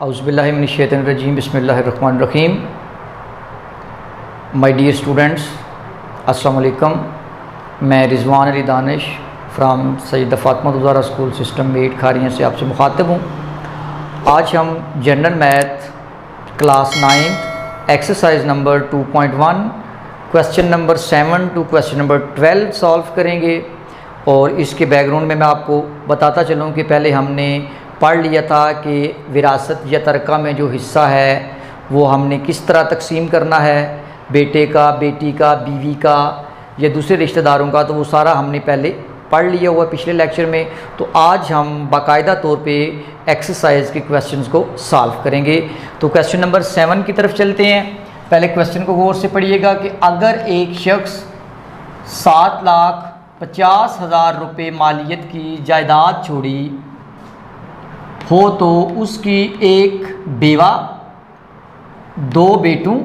औज़ुबिल्लाहिमिनश्शैतानिर्रजीम बिस्मिल्लाहिर्रहमानिर्रहीम। My dear students, अस्सलाम वालेकुम। मैं Rizwan Ali Danish from Syeda Fatima Zahra school system मेट खारियाँ से आपसे मुखातिब हूँ। आज हम general math class 9 exercise number 2.1 question number 7 to question number 12 solve करेंगे। और इसके बैकग्राउंड में मैं आपको बताता चलूँ कि पहले हमने पढ़ लिया था कि विरासत या तरका में जो हिस्सा है वो हमने किस तरह तकसीम करना है, बेटे का, बेटी का, बीवी का या दूसरे रिश्तेदारों का, तो वो सारा हमने पहले पढ़ लिया हुआ पिछले लेक्चर में। तो आज हम बाकायदा तौर पे एक्सरसाइज के क्वेश्चंस को सॉल्व करेंगे। तो क्वेश्चन नंबर 7 की तरफ चलते हैं। पहले क्वेश्चन को गौर से पढ़िएगा कि अगर एक शख्स 7,50,000 रुपये मालियत की जायदाद छोड़ी हो तो उसकी एक बेवा, 2 बेटों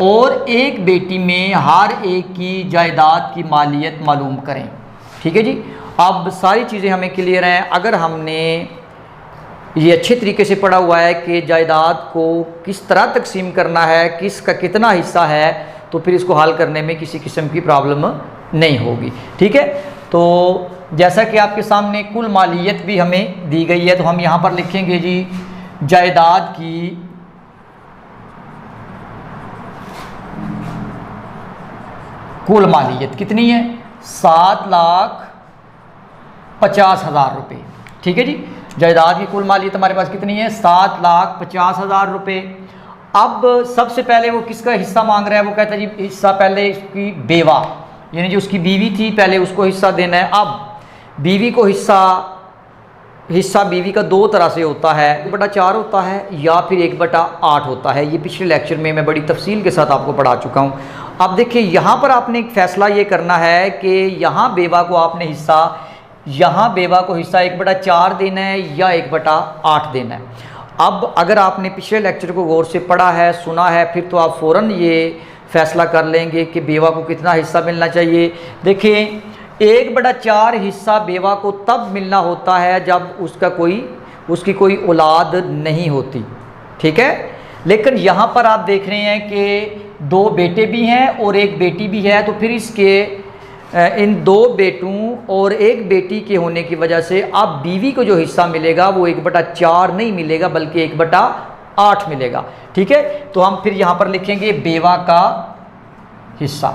और एक बेटी में हर एक की जायदाद की मालियत मालूम करें। ठीक है जी। अब सारी चीज़ें हमें क्लियर हैं। अगर हमने ये अच्छे तरीके से पढ़ा हुआ है कि जायदाद को किस तरह तकसीम करना है, किसका कितना हिस्सा है, तो फिर इसको हल करने में किसी किस्म की प्रॉब्लम नहीं होगी। ठीक है। तो जैसा कि आपके सामने कुल मालियत भी हमें दी गई है, तो हम यहाँ पर लिखेंगे जी जायदाद की कुल मालियत कितनी है, 7,50,000 रुपये। ठीक है जी। जायदाद की कुल मालियत हमारे पास कितनी है, 7,50,000 रुपये। अब सबसे पहले वो किसका हिस्सा मांग रहा है, वो कहता है जी हिस्सा पहले इसकी बेवा, यानी जो उसकी बीवी थी पहले उसको हिस्सा देना है। अब बीवी को हिस्सा बीवी का 2 तरह से होता है, 1/4 होता है या फिर 1/8 होता है। ये पिछले लेक्चर में मैं बड़ी तफसील के साथ आपको पढ़ा चुका हूँ। अब देखिए यहाँ पर आपने एक फ़ैसला ये करना है कि यहाँ बेवा को 1/4 देना है या 1/8 देना है। अब अगर आपने पिछले लेक्चर को गौर से पढ़ा है, सुना है, फिर तो आप फ़ौरन ये फ़ैसला कर लेंगे कि बेवा को कितना हिस्सा मिलना चाहिए। देखिए 1/4 हिस्सा बेवा को तब मिलना होता है जब उसकी कोई औलाद नहीं होती। ठीक है। लेकिन यहाँ पर आप देख रहे हैं कि 2 बेटे भी हैं और एक बेटी भी है, तो फिर इन 2 बेटों और एक बेटी के होने की वजह से अब बीवी को जो हिस्सा मिलेगा वो 1/4 नहीं मिलेगा बल्कि 1/8 मिलेगा। ठीक है। तो हम फिर यहाँ पर लिखेंगे बेवा का हिस्सा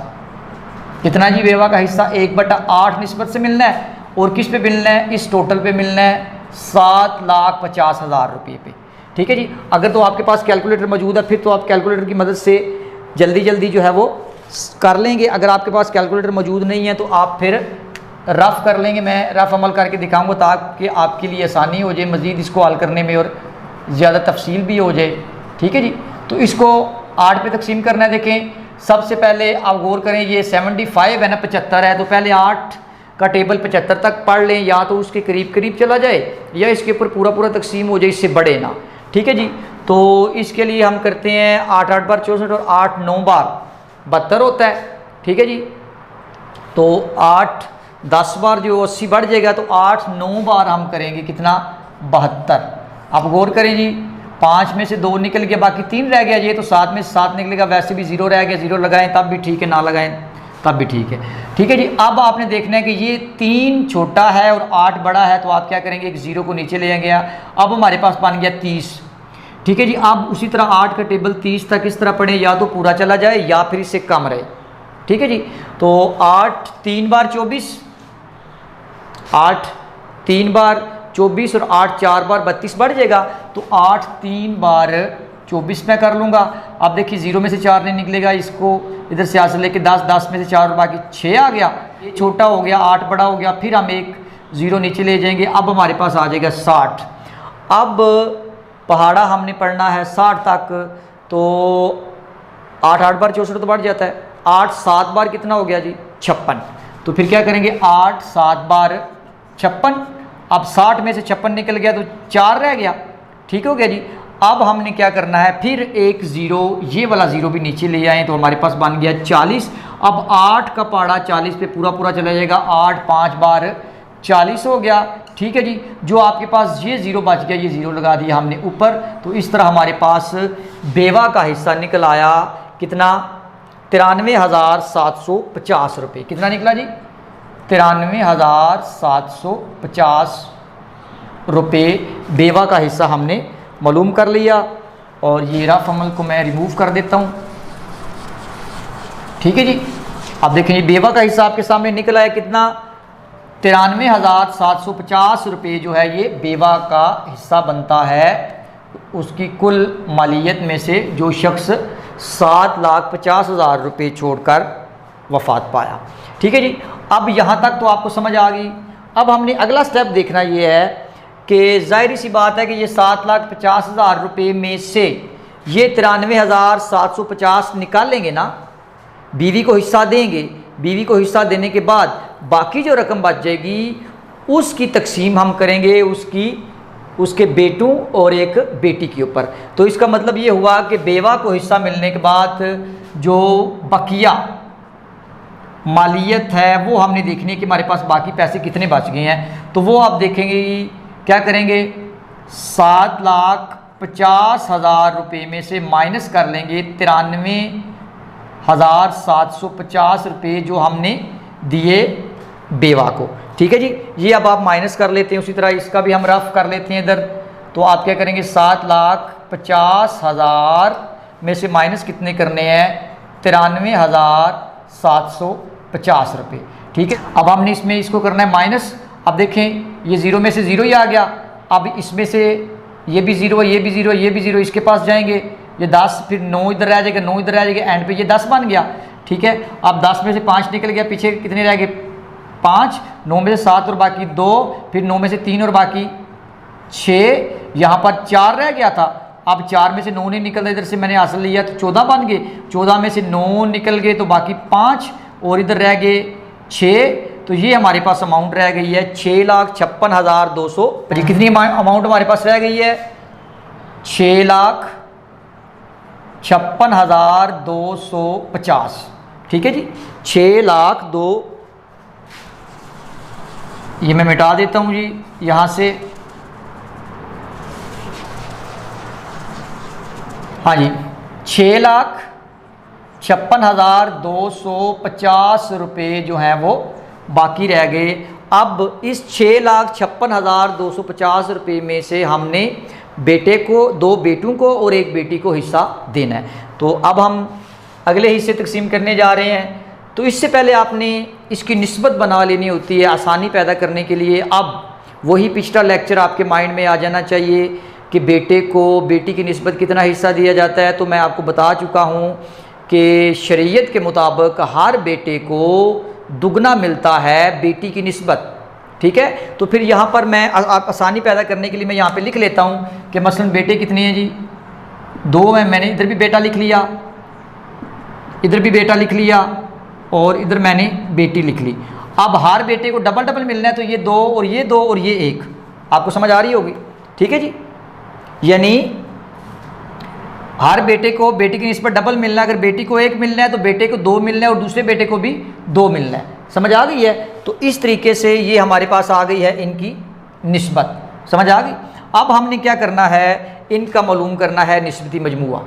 कितना जी, बेवा का हिस्सा 1/8 निस्बत से मिलना है। और किस पे मिलना है, इस टोटल पे मिलना है 7,50,000 रुपये पे। ठीक है जी। अगर तो आपके पास कैलकुलेटर मौजूद है फिर तो आप कैलकुलेटर की मदद से जल्दी जो है वो कर लेंगे। अगर आपके पास कैलकुलेटर मौजूद नहीं है तो आप फिर रफ़ कर लेंगे। मैं रफ़ अमल करके दिखाऊंगा ताकि आपके लिए आसानी हो जाए मज़ीद इसको हल करने में और ज़्यादा तफसील भी हो जाए। ठीक है जी। तो इसको 8 पे तकसीम करना है। देखें सबसे पहले आप गौर करें, ये 75 है ना, 75 है, तो पहले 8 का टेबल 75 तक पढ़ लें, या तो उसके करीब चला जाए या इसके ऊपर पूरा तकसीम हो जाए, इससे बढ़े ना। ठीक है जी। तो इसके लिए हम करते हैं 8 8 बार 64 और 8 9 बार 72 होता है। ठीक है जी। तो 8 10 बार जो 80 बढ़ जाएगा, तो 8 9 बार हम करेंगे कितना, 72। आप गौर करें जी, 5 में से 2 निकल गया, बाकी 3 रह गया। ये तो 7 में से 7 निकलेगा, वैसे भी 0 रह गया, 0 लगाएं तब भी ठीक है, ना लगाएं तब भी ठीक है। ठीक है जी। अब आपने देखना है कि ये 3 छोटा है और 8 बड़ा है, तो आप क्या करेंगे, एक 0 को नीचे ले आएंगे। अब हमारे पास बन गया 30। ठीक है जी। अब उसी तरह 8 का टेबल 30 तक इस तरह पढ़े, या तो पूरा चला जाए या फिर इससे कम रहे। ठीक है जी। तो 8 3 बार 24, 8 3 बार 24 और 8 4 बार 32 बढ़ जाएगा। तो 8 3 बार 24 में कर लूँगा। अब देखिए 0 में से 4 नहीं निकलेगा, इसको इधर से आगे लेके 10 में से 4 और बाकी 6 आ गया। ये छोटा हो गया, 8 बड़ा हो गया, फिर हम एक 0 नीचे ले जाएंगे। अब हमारे पास आ जाएगा 60। अब पहाड़ा हमने पढ़ना है 60 तक, तो 8 8 बार 64 तो बढ़ जाता है, 8 7 बार कितना हो गया जी, 56। तो फिर क्या करेंगे, 8 7 बार 56। अब 60 में से 56 निकल गया तो 4 रह गया। ठीक हो गया जी। अब हमने क्या करना है, फिर एक 0, ये वाला 0 भी नीचे ले आए, तो हमारे पास बन गया 40। अब 8 का पहाड़ा 40 पे पूरा चला जाएगा, 8 5 बार 40 हो गया। ठीक है जी। जो आपके पास ये ज़ीरो बच गया, ये ज़ीरो लगा दिया हमने ऊपर, तो इस तरह हमारे पास बेवा का हिस्सा निकल आया कितना, 93,750 रुपये। कितना निकला जी, 93,750 रुपये बेवा का हिस्सा हमने मालूम कर लिया। और ये रफ अमल को मैं रिमूव कर देता हूँ, ठीक है जी। अब देखें ये बेवा का हिस्सा आपके सामने निकला है कितना, 93,750 रुपये जो है ये बेवा का हिस्सा बनता है उसकी कुल मालियत में से, जो शख्स 7,50,000 रुपये छोड़कर वफ़ात पाया। ठीक है जी। अब यहाँ तक तो आपको समझ आ गई। अब हमने अगला स्टेप देखना ये है कि ज़ाहिर सी बात है कि ये 7,50,000 रुपये में से ये 93,750 निकालेंगे ना, बीवी को हिस्सा देंगे, बीवी को हिस्सा देने के बाद बाकी जो रकम बच जाएगी उसकी तकसीम हम करेंगे उसके बेटों और एक बेटी के ऊपर। तो इसका मतलब ये हुआ कि बेवा को हिस्सा मिलने के बाद जो बकिया मालियत है वो हमने देखनी है कि हमारे पास बाकी पैसे कितने बच गए हैं। तो वो आप देखेंगे क्या करेंगे, 7,50,000 रुपये में से माइनस कर लेंगे 93,750 रुपये जो हमने दिए बेवा को। ठीक है जी। ये अब आप माइनस कर लेते हैं, उसी तरह इसका भी हम रफ कर लेते हैं इधर। तो आप क्या करेंगे, 7,50,000 में से माइनस कितने करने हैं, 93,750 रुपये। ठीक है। अब हमने इसमें इसको करना है माइनस। अब देखें ये ज़ीरो में से ज़ीरो ही आ गया। अब इसमें से ये भी ज़ीरो है, ये भी ज़ीरो है, ये भी ज़ीरो, इसके पास जाएंगे, ये 10, फिर 9 इधर रह जाएगा, 9 इधर रह जाएगा, एंड पे ये 10 बन गया। ठीक है। अब 10 में से 5 निकल गया, पीछे कितने रह गए, 5, 9 में से 7 और बाकी 2, फिर 9 में से 3 और बाकी 6, यहाँ पर 4 रह गया था। अब 4 में से 9 नहीं निकल रहा, इधर से मैंने हासिल लिया तो 14 बन गए, 14 में से 9 निकल गए तो बाकी 5 और इधर रह गए 6। तो ये हमारे पास अमाउंट रह गई है 6,56,200। कितनी अमाउंट हमारे पास रह गई है, 6,56,250। ठीक है जी। 6,02,000 ये मैं मिटा देता हूँ जी यहाँ से। हाँ जी, 6,56,250 रुपये जो हैं वो बाकी रह गए। अब इस 6,56,250 रुपये में से हमने बेटे को, 2 बेटों को और एक बेटी को हिस्सा देना है। तो अब हम अगले हिस्से तकसीम करने जा रहे हैं। तो इससे पहले आपने इसकी निस्बत बना लेनी होती है आसानी पैदा करने के लिए। अब वही पिछला लेक्चर आपके माइंड में आ जाना चाहिए कि बेटे को बेटी की निस्बत कितना हिस्सा दिया जाता है। तो मैं आपको बता चुका हूँ कि शरीयत के मुताबिक हर बेटे को दुगना मिलता है बेटी की निस्बत। ठीक है। तो फिर यहाँ पर मैं आसानी पैदा करने के लिए मैं यहाँ पे लिख लेता हूँ कि मसलन बेटे कितने हैं जी, 2 हैं। मैंने इधर भी बेटा लिख लिया, इधर भी बेटा लिख लिया और इधर मैंने बेटी लिख ली। अब हर बेटे को डबल डबल मिलना है, तो ये 2 और ये 2 और ये 1। आपको समझ आ रही होगी। ठीक है जी। यानी हर बेटे को बेटी की निस्बत डबल मिलना है। अगर बेटी को 1 मिलना है तो बेटे को 2 मिलना है और दूसरे बेटे को भी 2 मिलना है। समझ आ गई है। तो इस तरीके से ये हमारे पास आ गई है इनकी निस्बत। समझ आ गई। अब हमने क्या करना है, इनका मालूम करना है निस्बती मजमुआ।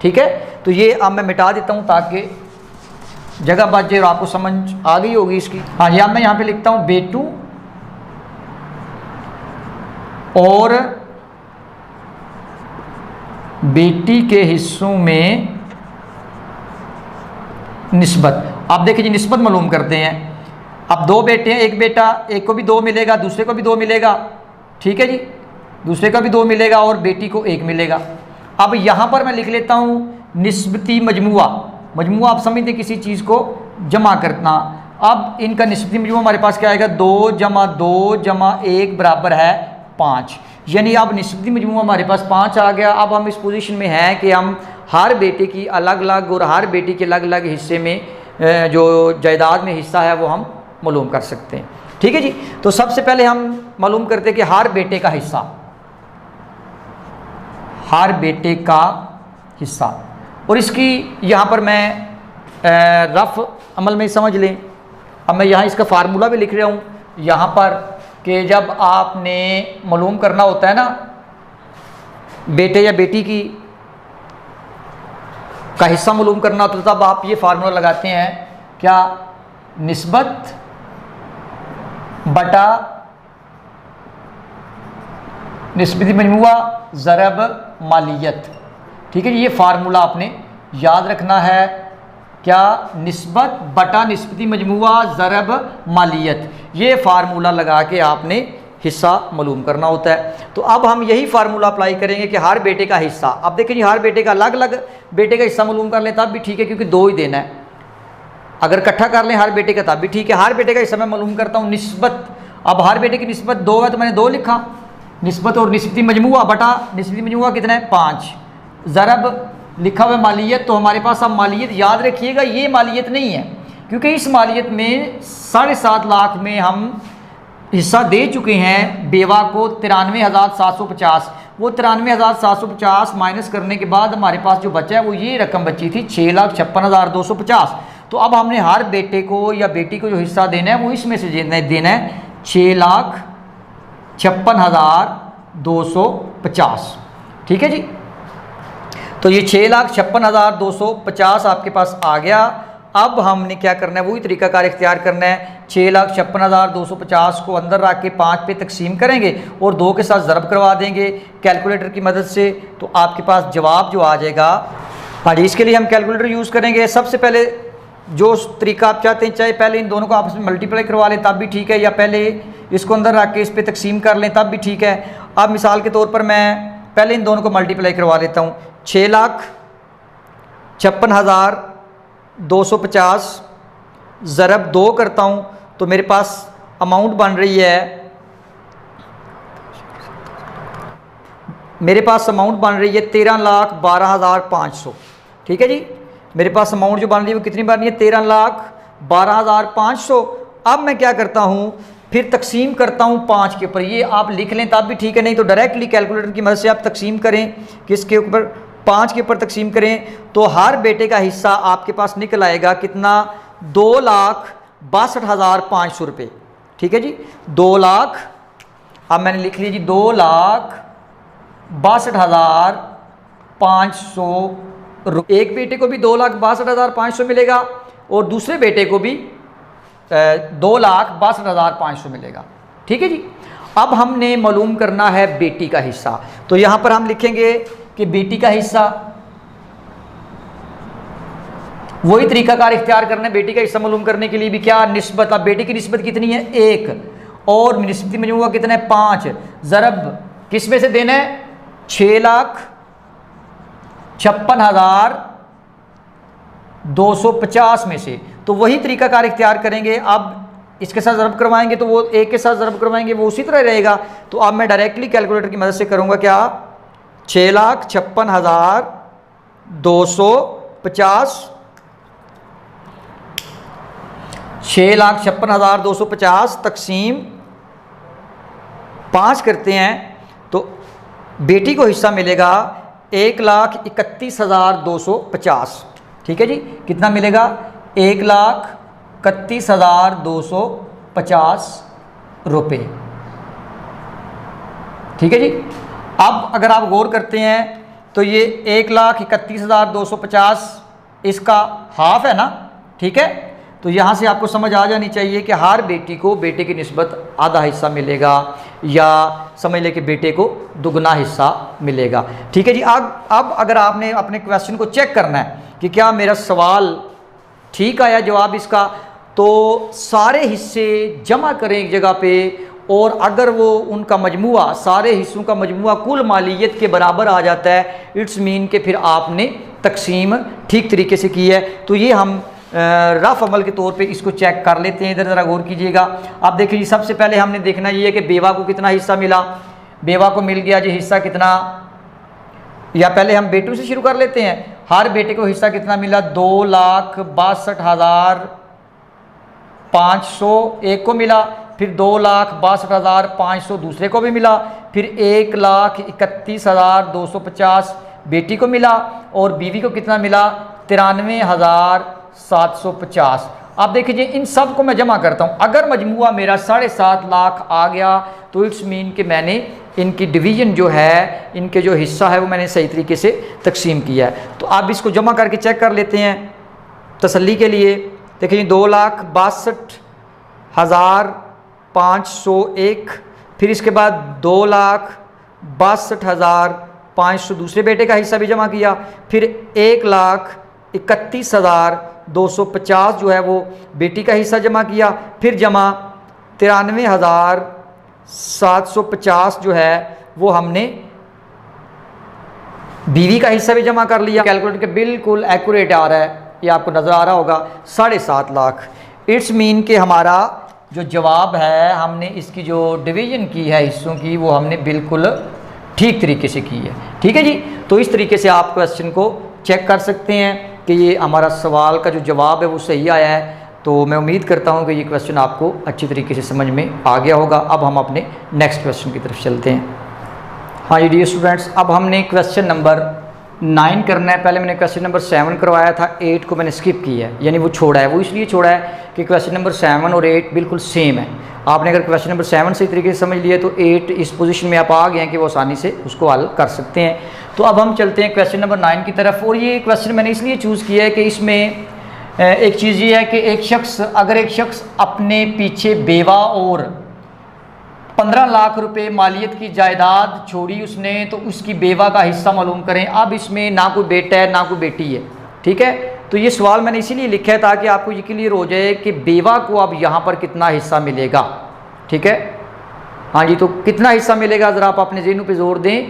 ठीक है। तो ये अब मैं मिटा देता हूँ ताकि जगह बच जाए और आपको समझ आ गई होगी इसकी। हाँ जी। अब मैं यहाँ पे लिखता हूँ बेटू और बेटी के हिस्सों में निस्बत। अब देखिए जी, निस्बत मालूम करते हैं। अब 2 बेटे हैं, एक बेटा, एक को भी 2 मिलेगा, दूसरे को भी 2 मिलेगा। ठीक है जी। दूसरे का भी 2 मिलेगा और बेटी को 1 मिलेगा। अब यहाँ पर मैं लिख लेता हूँ निस्बती मजमुआ। मजमुआ आप समझते किसी चीज़ को जमा करना। अब इनका निस्बती मजमुआ हमारे पास क्या आएगा, 2 + 2 + 1 बराबर है 5। यानी अब निस्बती मजमुआ हमारे पास 5 आ गया। अब हम इस पोजीशन में हैं कि हम हर बेटे की अलग अलग और हर बेटी के अलग अलग हिस्से में जो जायदाद में हिस्सा है वो हम मालूम कर सकते हैं। ठीक है जी। तो सबसे पहले हम मालूम करते हैं कि हर बेटे का हिस्सा, हर बेटे का हिस्सा। और इसकी यहाँ पर मैं रफ अमल में समझ लें। अब मैं यहाँ इसका फार्मूला भी लिख रहा हूँ। यहाँ पर कि जब आपने मालूम करना होता है ना बेटे या बेटी की का हिस्सा मालूम करना होता है, तब आप ये फार्मूला लगाते हैं, क्या, निस्बत बटा निस्बती मजमुआ ज़रब मालियत। ठीक है जी, ये फार्मूला आपने याद रखना है, क्या, निस्बत बटा निस्बती मजमुआ ज़रब मालियत। ये फार्मूला लगा के आपने हिस्सा मालूम करना होता है। तो अब हम यही फार्मूला अप्लाई करेंगे कि हर बेटे का हिस्सा, अब देखें जी हर बेटे का अलग अलग बेटे का हिस्सा मालूम कर लें तब भी ठीक है, क्योंकि 2 ही देना है। अगर इकट्ठा कर लें हर बेटे का तब भी ठीक है। हर बेटे का हिस्सा मैं मालूम करता हूँ निस्बत, अब हर बेटे की निस्बत 2 है तो मैंने 2 लिखा, निस्बत और निस्बती मजमुआ बटा निस्बती मजमुआ कितना है 5, ज़रब लिखा हुआ मालियत। तो हमारे पास अब मालियत याद रखिएगा, ये मालियत नहीं है, क्योंकि इस मालियत में 7.5 लाख में हम हिस्सा दे चुके हैं बेवा को 93,750। वो 93,750 माइनस करने के बाद हमारे पास जो बचा है वो ये रकम बची थी 6,56,250। तो अब हमने हर बेटे को या बेटी को जो हिस्सा देना है वो इसमें से देना है 6,56,250। ठीक है जी, तो ये 6,56,250 आपके पास आ गया। अब हमने क्या करना है, वही तरीकाकार इख्तियार करना है। 6,56,250 को अंदर रख के 5 पे तकसीम करेंगे और 2 के साथ ज़रब करवा देंगे कैलकुलेटर की मदद से, तो आपके पास जवाब जो आ जाएगा। हाँ जी, इसके लिए हम कैलकुलेटर यूज़ करेंगे। सबसे पहले जो तरीका आप चाहते हैं, चाहे पहले इन दोनों को आपस में मल्टीप्लाई करवा लें तब भी ठीक है, या पहले इसको अंदर रख के इस पर तकसीम कर लें तब भी ठीक है। अब मिसाल के तौर पर मैं पहले इन दोनों को मल्टीप्लाई करवा लेता हूँ। 6,56,250 ज़रब 2 करता हूँ तो मेरे पास अमाउंट बन रही है, मेरे पास अमाउंट बन रही है 13,12,500। ठीक है जी, मेरे पास अमाउंट जो बन रही है वो कितनी बन रही है 13,12,500। अब मैं क्या करता हूँ, फिर तकसीम करता हूँ 5 के ऊपर। ये आप लिख लें तब भी ठीक है, नहीं तो डायरेक्टली कैलकुलेटर की मदद से आप तकसीम करें, किसके ऊपर, 5 के ऊपर तकसीम करें, तो हर बेटे का हिस्सा आपके पास निकल आएगा कितना, 2,62,500 रुपये। ठीक है जी, 2 लाख, अब मैंने लिख लिया जी 2,62,500 रुपये। एक बेटे को भी 2,62,500 मिलेगा और दूसरे बेटे को भी 2,62,500 मिलेगा। ठीक है जी, अब हमने मालूम करना है बेटी का हिस्सा। तो यहाँ पर हम लिखेंगे कि बेटी का हिस्सा, वही तरीकाकार इख्तियार करना है बेटी का हिस्सा मालूम करने के लिए भी, क्या, निस्बत। अब बेटी की निस्बत कितनी है 1 और निस्बती मजमुआ कितना है 5, ज़रब किस में से देना है 6,56,250 में से। तो वही तरीकाकार इख्तियार करेंगे। अब इसके साथ ज़रब करवाएंगे तो वो 1 के साथ ज़रब करवाएंगे वो उसी तरह रहेगा। तो अब मैं डायरेक्टली कैलकुलेटर की मदद से करूँगा, क्या, 6,56,250 6,56,250 तकसीम 5 करते हैं तो बेटी को हिस्सा मिलेगा 1,31,250। ठीक है जी, कितना मिलेगा 1,31,250 रुपये। ठीक है जी, अब अगर आप गौर करते हैं तो ये 1,31,250 इसका हाफ है ना। ठीक है, तो यहाँ से आपको समझ आ जानी चाहिए कि हर बेटी को बेटे की निस्बत आधा हिस्सा मिलेगा, या समझ ले कि बेटे को दुगना हिस्सा मिलेगा। ठीक है जी, अब अगर आपने अपने क्वेश्चन को चेक करना है कि क्या मेरा सवाल ठीक आया जवाब इसका, तो सारे हिस्से जमा करें एक जगह पे, और अगर वो उनका मजमुआ, सारे हिस्सों का मजमुआ कुल मालियत के बराबर आ जाता है, इट्स मीन कि फिर आपने तकसीम ठीक तरीके से की है। तो ये हम रफ अमल के तौर पे इसको चेक कर लेते हैं। इधर ज़रा गौर कीजिएगा। आप देखिए जी, सबसे पहले हमने देखना ये है कि बेवा को कितना हिस्सा मिला। बेवा को मिल गया जी हिस्सा कितना, या पहले हम बेटों से शुरू कर लेते हैं। हर बेटे को हिस्सा कितना मिला, 2,62,500 एक को मिला, फिर 2,62,500 दूसरे को भी मिला, फिर 1,31,250 बेटी को मिला, और बीवी को कितना मिला 93,750। आप देखिए इन सब को मैं जमा करता हूँ, अगर मजमुआ मेरा 7.5 लाख आ गया तो इट्स मीन कि मैंने इनकी डिवीज़न जो है, इनके जो हिस्सा है वो मैंने सही तरीके से तकसीम किया है। तो आप इसको जमा करके चेक कर लेते हैं तसल्ली के लिए। देखिए 2,62,501, फिर इसके बाद 2,62,500 दूसरे बेटे का हिस्सा भी जमा किया, फिर 1,31,250 जो है वो बेटी का हिस्सा जमा किया, फिर जमा 93,750 जो है वो हमने बीवी का हिस्सा भी जमा कर लिया। कैलकुलेटर के बिल्कुल एक्यूरेट आ रहा है, ये आपको नज़र आ रहा होगा 7.5 लाख। इट्स मीन कि हमारा जो जवाब है, हमने इसकी जो डिवीज़न की है हिस्सों की, वो हमने बिल्कुल ठीक तरीके से की है। ठीक है जी, तो इस तरीके से आप क्वेश्चन को चेक कर सकते हैं कि ये हमारा सवाल का जो जवाब है वो सही आया है। तो मैं उम्मीद करता हूँ कि ये क्वेश्चन आपको अच्छी तरीके से समझ में आ गया होगा। अब हम अपने नेक्स्ट क्वेश्चन की तरफ चलते हैं। हाँ जी डियर स्टूडेंट्स, अब हमने क्वेश्चन नंबर 9 करना है। पहले मैंने क्वेश्चन नंबर 7 करवाया था, 8 को मैंने स्किप किया है, यानी वो छोड़ा है। वो इसलिए छोड़ा है कि क्वेश्चन नंबर 7 और 8 बिल्कुल सेम है। आपने अगर क्वेश्चन नंबर 7 सही तरीके से समझ लिया तो 8 इस पोजीशन में आप आ गए हैं कि वो आसानी से उसको हल कर सकते हैं। तो अब हम चलते हैं क्वेश्चन नंबर 9 की तरफ। और ये क्वेश्चन मैंने इसलिए चूज़ किया है कि इसमें एक चीज़ ये है कि एक शख्स अपने पीछे बेवा और 15 लाख रुपए मालियत की जायदाद छोड़ी उसने, तो उसकी बेवा का हिस्सा मालूम करें। अब इसमें ना कोई बेटा है ना कोई बेटी है, ठीक है। तो ये सवाल मैंने इसीलिए लिखा है ताकि आपको ये क्लियर हो जाए कि बेवा को अब यहाँ पर कितना हिस्सा मिलेगा, ठीक है। हाँ जी, तो कितना हिस्सा मिलेगा ज़रा आप अपने ज़हनों पे जोर दें।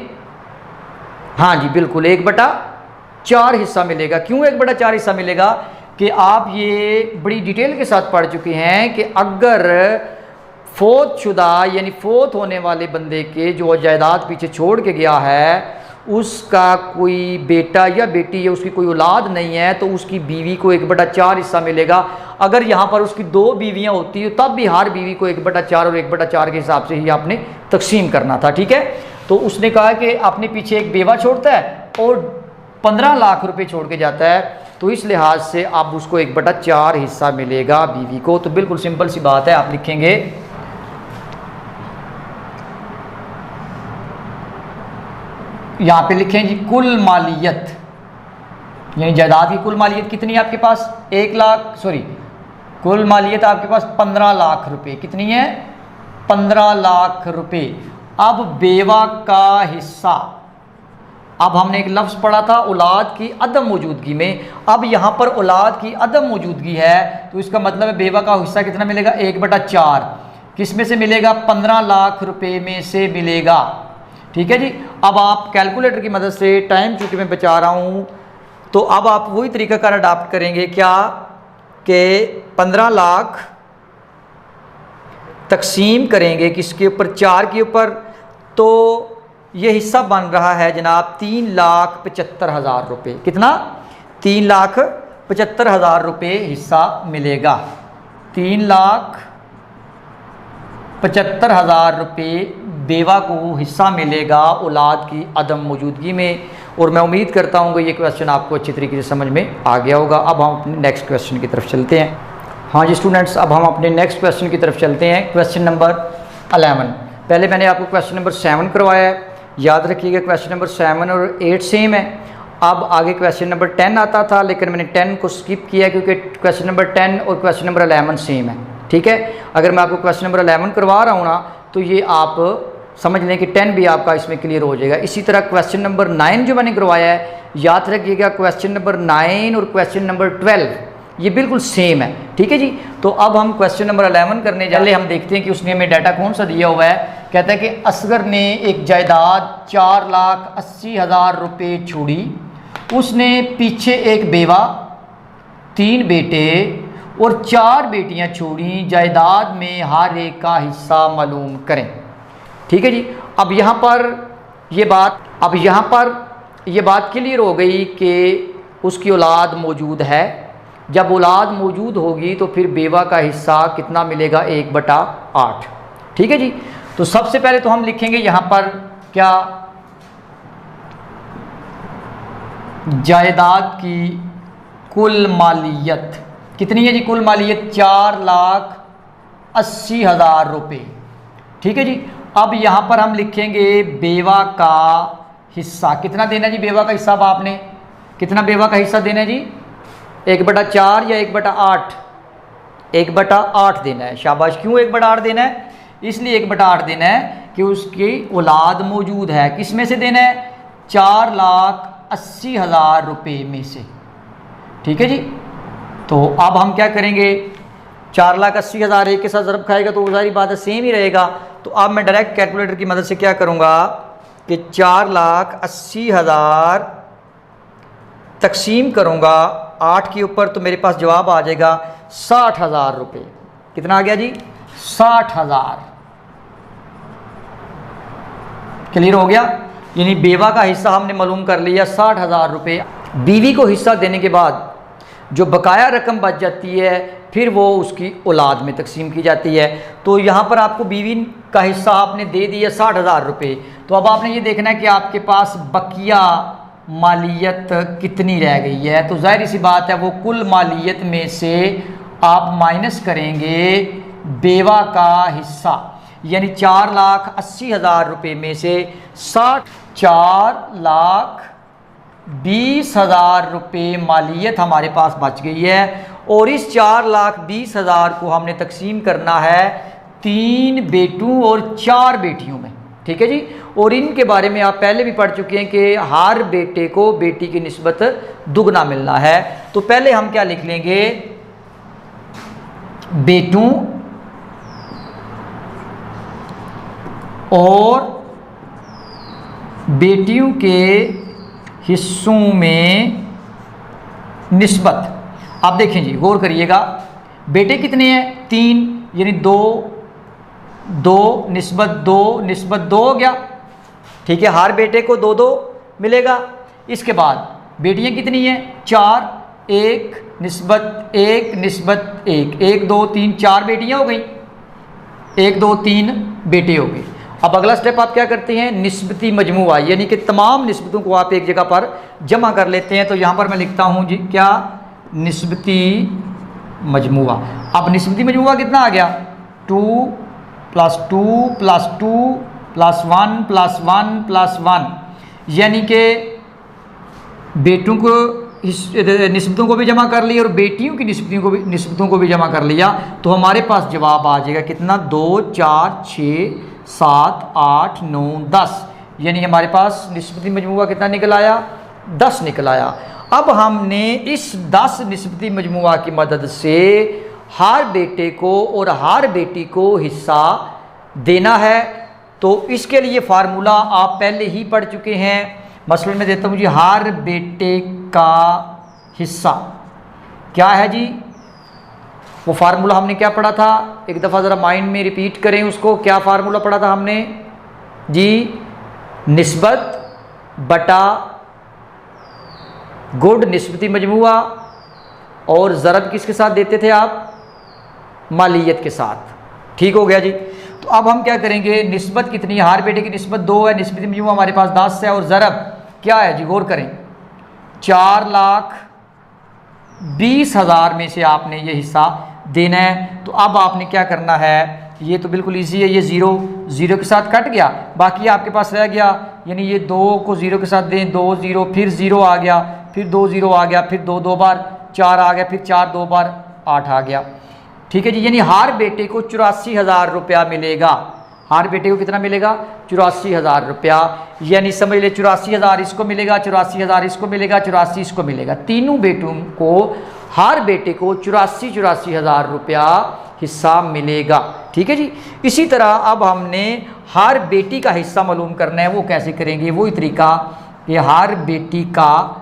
हाँ जी बिल्कुल 1/4 हिस्सा मिलेगा। क्यों 1/4 हिस्सा मिलेगा कि आप ये बड़ी डिटेल के साथ पढ़ चुके हैं कि अगर फोतशुदा यानी फोत होने वाले बंदे के जो जायदाद पीछे छोड़ के गया है, उसका कोई बेटा या बेटी या उसकी कोई औलाद नहीं है, तो उसकी बीवी को 1/4 हिस्सा मिलेगा। अगर यहाँ पर उसकी 2 बीवियाँ होती है तब भी हर बीवी को 1/4 और 1/4 के हिसाब से ही आपने तकसीम करना था, ठीक है। तो उसने कहा कि अपने पीछे एक बेवा छोड़ता है और 15 लाख रुपए छोड़ के जाता है, तो इस लिहाज से अब उसको 1/4 हिस्सा मिलेगा बीवी को। तो बिल्कुल सिंपल सी बात है, आप लिखेंगे यहाँ पे लिखें जी कुल मालियत, यानी जायदाद की कुल मालियत कितनी है आपके पास, कुल मालियत आपके पास 15 लाख रुपए। कितनी है? 15 लाख रुपए। अब बेवा का हिस्सा, अब हमने एक लफ्ज़ पढ़ा था औलाद की अदम मौजूदगी में, अब यहाँ पर औलाद की अदम मौजूदगी है, तो इसका मतलब है बेवा का हिस्सा कितना मिलेगा, 1/4। किस में से मिलेगा? 15 लाख रुपए में से मिलेगा, ठीक है जी। अब आप कैलकुलेटर की मदद से, टाइम चूँकि मैं बचा रहा हूँ, तो अब आप वही तरीका कार अडाप्ट करेंगे क्या कि 15 लाख तकसीम करेंगे किसके ऊपर, 4 के ऊपर, तो ये हिस्सा बन रहा है जनाब 3,75,000 रुपये। कितना? 3,75,000 रुपये हिस्सा मिलेगा। 3,75,000 रुपये बेवा को हिस्सा मिलेगा औलाद की अदम मौजूदगी में। और मैं उम्मीद करता हूँ कि ये क्वेश्चन आपको अच्छी तरीके से समझ में आ गया होगा। अब हम अपने नेक्स्ट क्वेश्चन की तरफ चलते हैं। हाँ जी स्टूडेंट्स, अब हम अपने नेक्स्ट क्वेश्चन की तरफ चलते हैं। Question number 11। पहले मैंने आपको क्वेश्चन नंबर 7 करवाया है, याद रखिएगा क्वेश्चन नंबर 7 और 8 सेम है। अब आगे क्वेश्चन नंबर 10 आता था, लेकिन मैंने 10 को स्किप किया क्योंकि क्वेश्चन नंबर 10 और क्वेश्चन नंबर 11 सेम है, ठीक है। अगर मैं आपको क्वेश्चन नंबर 11 करवा रहा हूँ ना, तो ये आप समझ लें कि 10 भी आपका इसमें क्लियर हो जाएगा। इसी तरह क्वेश्चन नंबर 9 जो मैंने करवाया है, याद रखिएगा क्वेश्चन नंबर 9 और क्वेश्चन नंबर 12 ये बिल्कुल सेम है, ठीक है जी। तो अब हम क्वेश्चन नंबर 11 करने जा रहे हैं। हम देखते हैं कि उसने हमें डाटा कौन सा दिया हुआ है। कहता है कि असगर ने एक जायदाद 4,80,000 रुपये छोड़ी, उसने पीछे एक बेवा, 3 बेटे और 4 बेटियां छोड़ी, जायदाद में हर एक का हिस्सा मालूम करें, ठीक है जी। अब यहाँ पर ये बात क्लियर हो गई कि उसकी औलाद मौजूद है। जब औलाद मौजूद होगी तो फिर बेवा का हिस्सा कितना मिलेगा, 1/8, ठीक है जी। तो सबसे पहले तो हम लिखेंगे यहाँ पर क्या, जायदाद की कुल मालियत, कितनी है जी कुल मालियत? 4,80,000 रुपये। ठीक है जी। अब यहाँ पर हम लिखेंगे बेवा का हिस्सा। कितना देना जी बेवा का हिस्सा? अब आपने कितना बेवा का हिस्सा देना है जी? 1/4 या 1/8? 1/8 देना है। शाबाश। क्यों 1/8 देना है? इसलिए 1/8 देना है कि उसकी औलाद मौजूद है। किस में से देना है? 4,80,000 रुपये में से। ठीक है जी। तो अब हम क्या करेंगे? 4,80,000 एक के साथ ज़रब खाएगा तो सारी बात है सेम ही रहेगा। तो अब मैं डायरेक्ट कैलकुलेटर की मदद से क्या करूँगा कि 4,80,000 तकसीम करूँगा 8 के ऊपर, तो मेरे पास जवाब आ जाएगा 60,000 रुपये। कितना आ गया जी? 60,000। क्लियर हो गया? यानी बेवा का हिस्सा हमने मालूम कर लिया 60,000 रुपये। बीवी को हिस्सा देने के बाद जो बकाया रकम बच जाती है फिर वो उसकी औलाद में तकसीम की जाती है। तो यहाँ पर आपको बीवी का हिस्सा आपने दे दिया 60,000 रुपये। तो अब आपने ये देखना है कि आपके पास बकिया मालियत कितनी रह गई है। तो जाहिर सी बात है वो कुल मालियत में से आप माइनस करेंगे बेवा का हिस्सा, यानी 4,80,000 रुपये में से 4,20,000 रुपये मालियत हमारे पास बच गई है। और इस 4,20,000 को हमने तकसीम करना है 3 बेटों और 4 बेटियों में। ठीक है जी। और इनके बारे में आप पहले भी पढ़ चुके हैं कि हर बेटे को बेटी की निस्बत दुगना मिलना है। तो पहले हम क्या लिख लेंगे? बेटों और बेटियों के हिस्सों में निस्बत। आप देखें जी, गौर करिएगा। बेटे कितने हैं? 3, यानी 2 2 निस्बत 2 निस्बत 2 हो गया। ठीक है। हर बेटे को 2 मिलेगा। इसके बाद बेटियां कितनी हैं? 4 1 निस्बत 1 निस्बत 1 1 2 3 4 बेटियां हो गई। 1 2 3 बेटे हो गए। अब अगला स्टेप आप क्या करते हैं? निस्बती मजमुआ, यानी कि तमाम निस्बतों को आप एक जगह पर जमा कर लेते हैं। तो यहाँ पर मैं लिखता हूँ जी क्या? निस्बती मजमुआ। अब निस्बती मजमुआ कितना आ गया? 2 + 2 + 2 + 1 + 1 + 1, यानी कि बेटों को निस्बतों को भी जमा कर लिया और बेटियों की निस्बतों को भी जमा कर लिया। तो हमारे पास जवाब आ जाएगा कितना? 2 4 6 7 8 9 10, यानी हमारे पास निस्बती मजमुआ कितना निकल आया? 10 निकल आया। अब हमने इस 10 निस्बती मजमुआ की मदद से हर बेटे को और हर बेटी को हिस्सा देना है। तो इसके लिए फार्मूला आप पहले ही पढ़ चुके हैं। मसलन में देता हूँ जी, हर बेटे का हिस्सा क्या है जी? वो फार्मूला हमने क्या पढ़ा था? एक दफ़ा ज़रा माइंड में रिपीट करें उसको। क्या फार्मूला पढ़ा था हमने जी? निस्बत बटा गुड निस्बती मजमुआ, और ज़रब किसके साथ देते थे आप? मालियत के साथ। ठीक हो गया जी। तो अब हम क्या करेंगे? निस्बत कितनी है? हर बेटे की निस्बत 2 है, निस्बती मजमुआ हमारे पास 10 है, और ज़रब क्या है जी? गौर करें, 4,20,000 में से आपने ये हिस्सा देना है। तो अब आपने क्या करना है? ये तो बिल्कुल इजी है। ये 0 के साथ कट गया, बाकी आपके पास रह गया, यानी ये 2 को 0 के साथ दें, 2 0, फिर 0 आ गया, फिर 2 0 आ गया, फिर 2 2 बार 4 आ गया, फिर 4 2 बार 8 आ गया। ठीक है जी। यानी हर बेटे को 84,000 रुपया मिलेगा। हर बेटे को कितना मिलेगा? 84,000 रुपया। यानी समझ ले 84,000 इसको मिलेगा, 84,000 इसको मिलेगा, 84 इसको मिलेगा। तीनों बेटों को, हर बेटे को 84,000 रुपया हिस्सा मिलेगा। ठीक है जी। इसी तरह अब हमने हर बेटी का हिस्सा मालूम करना है। वो कैसे करेंगे? वही तरीका कि हर बेटी का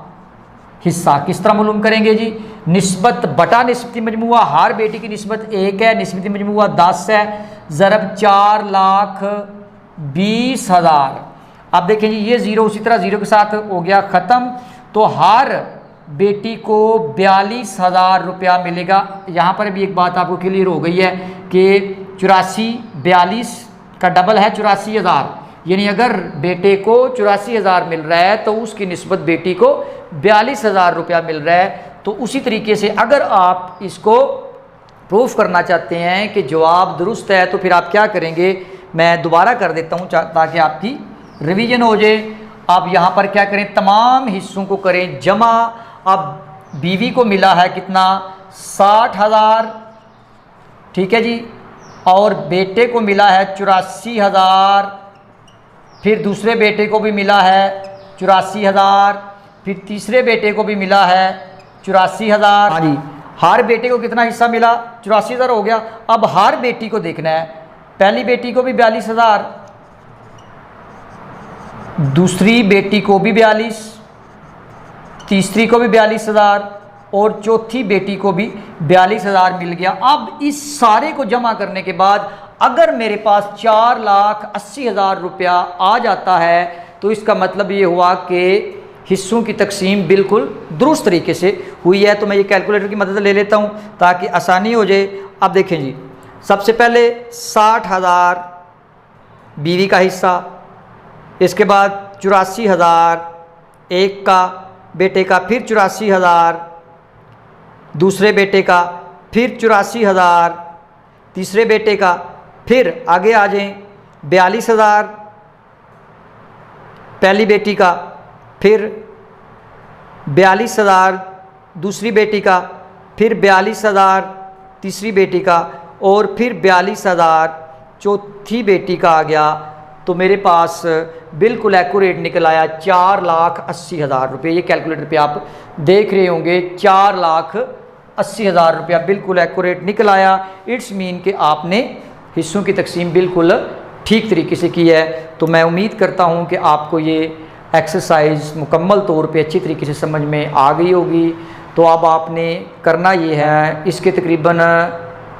हिस्सा किस तरह मालूम करेंगे जी? निस्बत बटा निस्बती मजमुआ। हर बेटी की निस्बत 1 है, निस्बती मजमुआ 10 है, ज़रब 4,20,000। अब देखें जी, ये 0 उसी तरह 0 के साथ हो गया ख़त्म। तो हर बेटी को 42,000 रुपया मिलेगा। यहाँ पर भी एक बात आपको क्लियर हो गई है कि 84 42 का डबल है 84,000, यानी अगर बेटे को 84,000 मिल रहा है तो उसकी निस्बत बेटी को 42,000 रुपया मिल रहा है। तो उसी तरीके से अगर आप इसको प्रूफ करना चाहते हैं कि जवाब दुरुस्त है तो फिर आप क्या करेंगे, मैं दोबारा कर देता हूँ ताकि आपकी रिवीजन हो जाए। आप यहाँ पर क्या करें, तमाम हिस्सों को करें जमा। अब बीवी को मिला है कितना, 60,000, ठीक है जी, और बेटे को मिला है 84,000, फिर दूसरे बेटे को भी मिला है 84,000, फिर तीसरे बेटे को भी मिला है 84,000। हाँ जी, हर बेटे को कितना हिस्सा मिला, 84,000 हो गया। अब हर बेटी को देखना है, पहली बेटी को भी 42,000, दूसरी बेटी को भी 42, तीसरी को भी 42,000 और चौथी बेटी को भी 42,000 मिल गया। अब इस सारे को जमा करने के बाद अगर मेरे पास 4,80,000 रुपया आ जाता है तो इसका मतलब ये हुआ कि हिस्सों की तकसीम बिल्कुल दुरुस्त तरीके से हुई है। तो मैं ये कैलकुलेटर की मदद ले लेता हूँ ताकि आसानी हो जाए। अब देखें जी, सबसे पहले 60,000 बीवी का हिस्सा, इसके बाद 84,000 एक का बेटे का, फिर 84,000 दूसरे बेटे का, फिर 84,000 तीसरे बेटे का, फिर आगे आ जाएं 42,000 पहली बेटी का, फिर 42,000 दूसरी बेटी का, फिर 42,000 तीसरी बेटी का और फिर 42,000 चौथी बेटी का आ गया। तो मेरे पास बिल्कुल एक्यूरेट निकल आया 4,80,000 रुपये। ये कैलकुलेटर पे आप देख रहे होंगे 4,80,000 रुपया बिल्कुल एक्यूरेट निकल आया। इट्स मीन कि आपने हिस्सों की तकसीम बिल्कुल ठीक तरीके से की है। तो मैं उम्मीद करता हूँ कि आपको ये एक्सरसाइज मुकम्मल तौर पे अच्छी तरीके से समझ में आ गई होगी। तो अब आपने करना ये है, इसके तकरीबन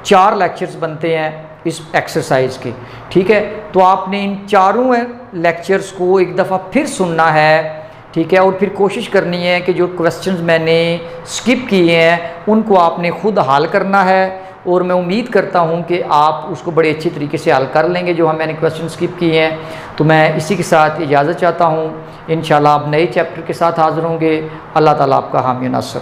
4 लेक्चर्स बनते हैं इस एक्सरसाइज के, ठीक है। तो आपने इन चारों लेक्चर्स को एक दफ़ा फिर सुनना है, ठीक है, और फिर कोशिश करनी है कि जो क्वेश्चंस मैंने स्किप किए हैं उनको आपने ख़ुद हल करना है। और मैं उम्मीद करता हूं कि आप उसको बड़े अच्छी तरीके से हल कर लेंगे जो मैंने क्वेश्चन स्किप किए हैं। तो मैं इसी के साथ इजाज़त चाहता हूं। इंशाल्लाह आप नए चैप्टर के साथ हाज़िर होंगे। अल्लाह ताला आपका हामी नासर।